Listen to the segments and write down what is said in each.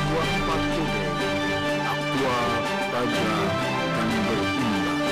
Buah Pakude, Aqua Raja dan berimbang.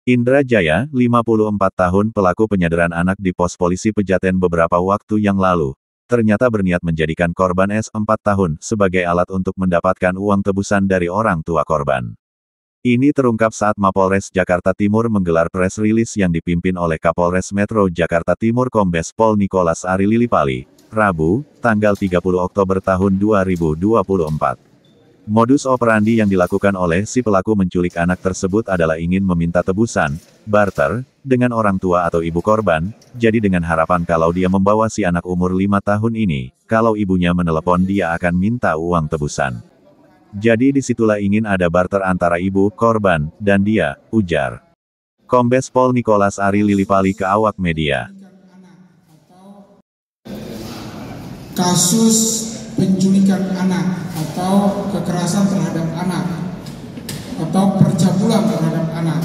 Indra Jaya, 54 tahun pelaku penyanderaan anak di pos polisi Pejaten beberapa waktu yang lalu, ternyata berniat menjadikan korban S 4 tahun sebagai alat untuk mendapatkan uang tebusan dari orang tua korban. Ini terungkap saat Mapolres Jakarta Timur menggelar press release yang dipimpin oleh Kapolres Metro Jakarta Timur Kombes Pol Nicholas Ari Lilipali, Rabu, tanggal 30 Oktober tahun 2024. Modus operandi yang dilakukan oleh si pelaku menculik anak tersebut adalah ingin meminta tebusan, barter, dengan orang tua atau ibu korban, jadi dengan harapan kalau dia membawa si anak umur 5 tahun ini, kalau ibunya menelepon dia akan minta uang tebusan. Jadi disitulah ingin ada barter antara ibu korban dan dia, ujar Kombes Pol Nicholas Ari Lilipali ke awak media. Kasus penculikan anak atau kekerasan terhadap anak atau percabulan terhadap anak.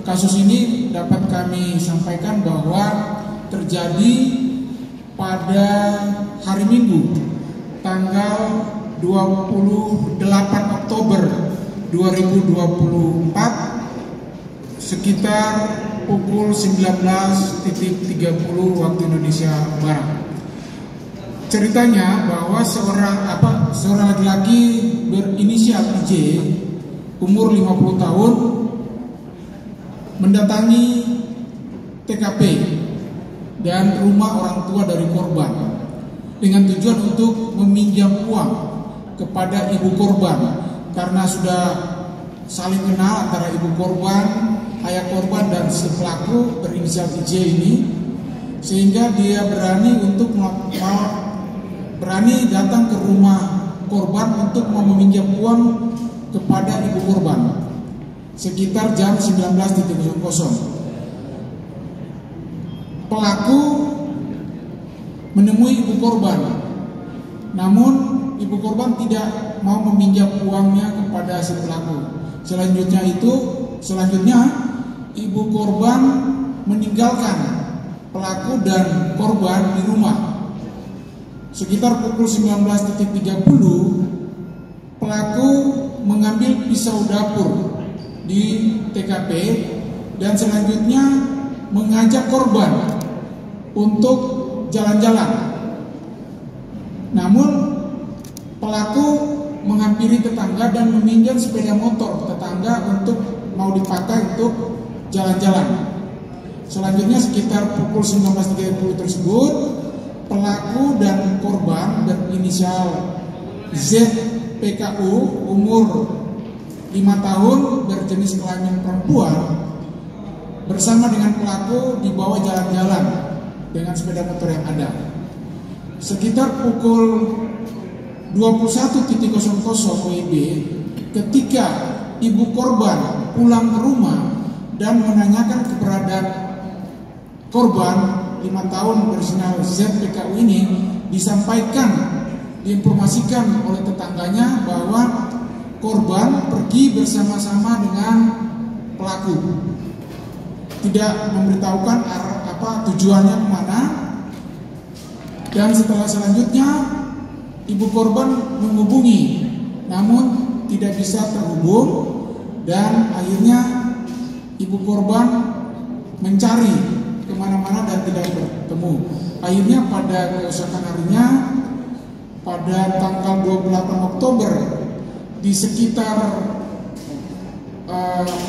Kasus ini dapat kami sampaikan bahwa terjadi pada hari Minggu tanggal 28 Oktober 2024 sekitar pukul 19.30 waktu Indonesia Barat. Ceritanya bahwa seorang laki-laki berinisial IJ umur 50 tahun mendatangi TKP dan rumah orang tua dari korban dengan tujuan untuk meminjam uang kepada ibu korban karena sudah saling kenal antara ibu korban, ayah korban dan si pelaku berinisial IJ ini, sehingga dia berani datang ke rumah korban untuk meminjam uang kepada ibu korban sekitar jam 19.00. Pelaku menemui ibu korban, namun ibu korban tidak mau meminjam uangnya kepada si pelaku. Selanjutnya ibu korban meninggalkan pelaku dan korban di rumah. Sekitar pukul 19.30, pelaku mengambil pisau dapur di TKP dan selanjutnya mengajak korban untuk jalan-jalan. Namun pelaku menghampiri tetangga dan meminjam sepeda motor tetangga untuk mau dipakai untuk jalan-jalan. Selanjutnya sekitar pukul 19.30 tersebut, pelaku dan korban berinisial ZPKU umur 5 tahun berjenis kelamin perempuan bersama dengan pelaku dibawa jalan-jalan dengan sepeda motor yang ada. Sekitar pukul 21.00 WIB ketika ibu korban pulang ke rumah dan menanyakan keberadaan korban 5 tahun berinisial ZPKU ini, diinformasikan oleh tetangganya bahwa korban pergi bersama-sama dengan pelaku, tidak memberitahukan tujuannya kemana. Dan selanjutnya ibu korban menghubungi, namun tidak bisa terhubung, dan akhirnya ibu korban mencari kemana-mana dan tidak bertemu. Akhirnya pada keesokan harinya, pada tanggal 28 Oktober di sekitar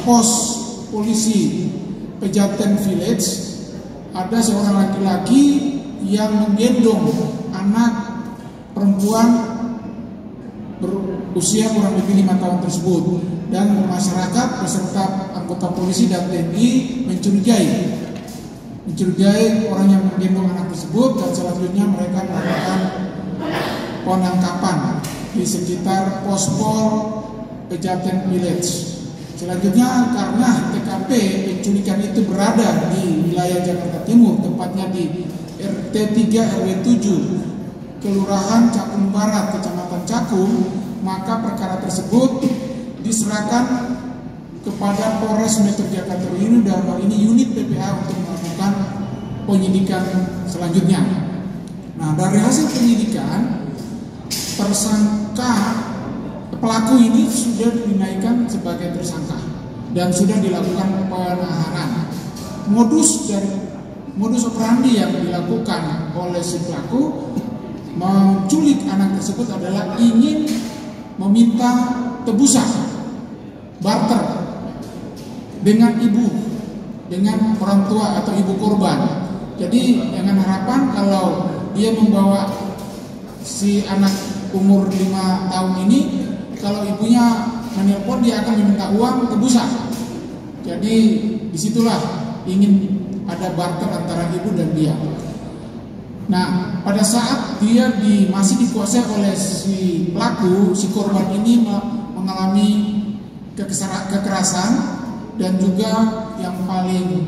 pos polisi Pejaten Village, ada seorang laki-laki yang menggendong anak perempuan berusia kurang lebih 5 tahun tersebut, dan masyarakat beserta anggota polisi dan TNI mencurigai orang yang menggendong anak tersebut, dan selanjutnya mereka melakukan penangkapan di sekitar Pospol Pejaten Village. Selanjutnya, karena TKP penculikan itu berada di wilayah Jakarta Timur, tepatnya di RT 3 RW 7 Kelurahan Cakung Barat, Kecamatan Cakung, maka perkara tersebut diserahkan kepada Polres Metro Jakarta ini, dalam hal ini unit PPA, untuk melakukan penyidikan selanjutnya. Nah, dari hasil penyidikan, tersangka pelaku ini sudah dinaikkan sebagai tersangka dan sudah dilakukan penahanan. Modus operandi yang dilakukan oleh si pelaku menculik anak tersebut adalah ingin meminta tebusan, barter dengan orang tua atau ibu korban. Jadi dengan harapan kalau dia membawa si anak umur 5 tahun ini, kalau ibunya menelpon dia akan meminta uang tebusan. Jadi disitulah ingin ada barter antara ibu dan dia. Nah, pada saat dia masih dikuasai oleh si pelaku, si korban ini mengalami kekerasan, dan juga yang paling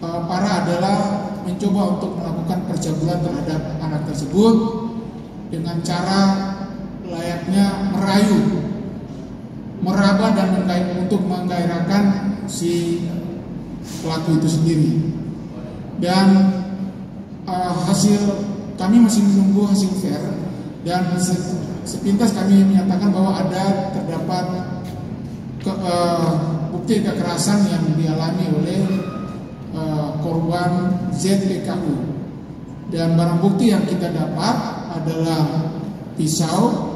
parah adalah mencoba untuk melakukan percabulan terhadap anak tersebut dengan cara layaknya merayu, meraba, dan untuk menggairahkan si pelaku itu sendiri. Dan hasil kami masih menunggu hasil fair, dan sepintas kami menyatakan bahwa terdapat bukti kekerasan yang dialami oleh korban ZPKU, dan barang bukti yang kita dapat adalah pisau,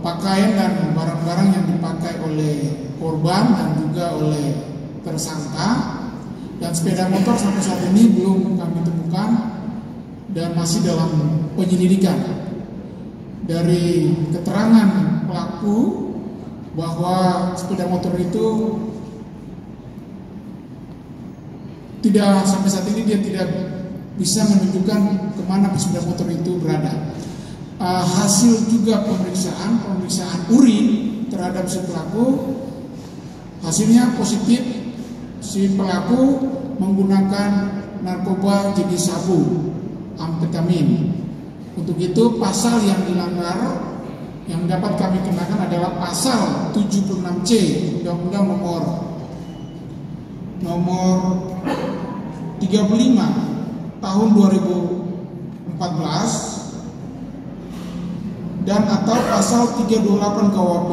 pakaian dan barang-barang yang dipakai oleh korban dan juga oleh tersangka, dan sepeda motor sampai saat ini belum kami temukan dan masih dalam penyelidikan. Dari keterangan pelaku bahwa sepeda motor itu sampai saat ini dia tidak bisa menunjukkan kemana sepeda motor itu berada. Hasil juga pemeriksaan urin terhadap si pelaku, hasilnya positif. Si pelaku menggunakan narkoba jenis sabu, amfetamin. Untuk itu pasal yang dilanggar yang dapat kami kenakan adalah pasal 76C Undang-Undang nomor 35 tahun 2014, dan atau pasal 328 KUHP,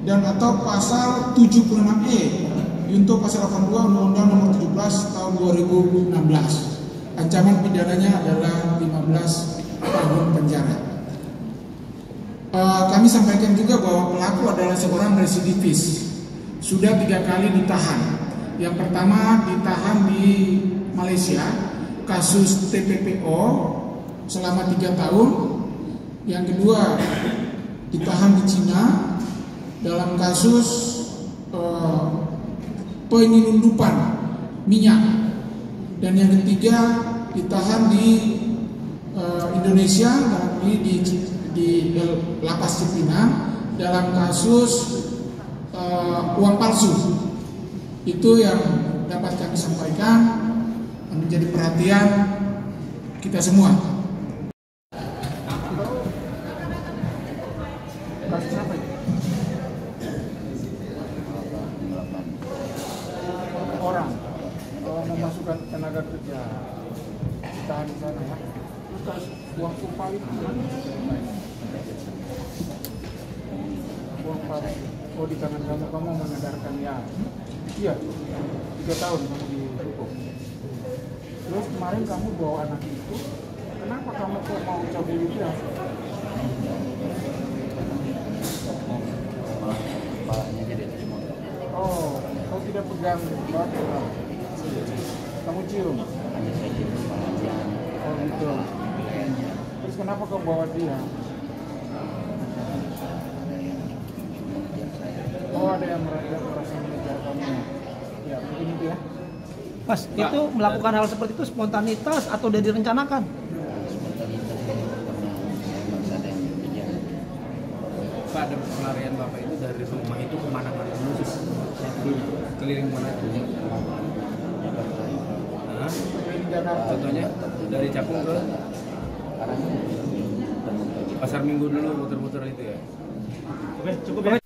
dan atau pasal 76E untuk pasal 82 Undang-Undang nomor 17 tahun 2016. Ancaman pidananya adalah 15 tahun penjara. Kami sampaikan juga bahwa pelaku adalah seorang residivis, sudah 3 kali ditahan. Yang pertama ditahan di Malaysia, kasus TPPO selama 3 tahun. Yang kedua ditahan di Cina dalam kasus penyelundupan minyak, dan yang ketiga ditahan di Indonesia, dalam ini di Lapas Cipinang dalam kasus uang palsu. Itu yang dapat kami sampaikan, menjadi perhatian kita semua. Kasus apa itu? Orang memasukkan tenaga kerja ditahan di sana ya. Terus uang kupal itu uang palsu. Oh, di tangan kamu mengedarkan ya. Iya, 3 tahun kamu dihukum. Terus kemarin kamu bawa anak itu, kenapa kamu kok mau cabut dia? Kepalanya jadi terima. Oh, kau tidak pegang batu. Kamu cium? Hanya saya cium kepala aja. Oh gitu. Terus kenapa kau bawa dia? Oh, ada yang merasa mengejar kamu. Ya, mungkin itu ya. Mas, itu melakukan hal seperti itu spontanitas atau udah direncanakan? Spontanitas karena memang ada yang kejar. Pak, ada pelarian Bapak itu dari rumah itu kemana-mana dulu sih? Keliling mana dulu? Jakarta. Hah? Jakarta. Contohnya dari Cakung ke Sekarang Pasar Minggu dulu muter-muter itu ya? Oke, cukup ya.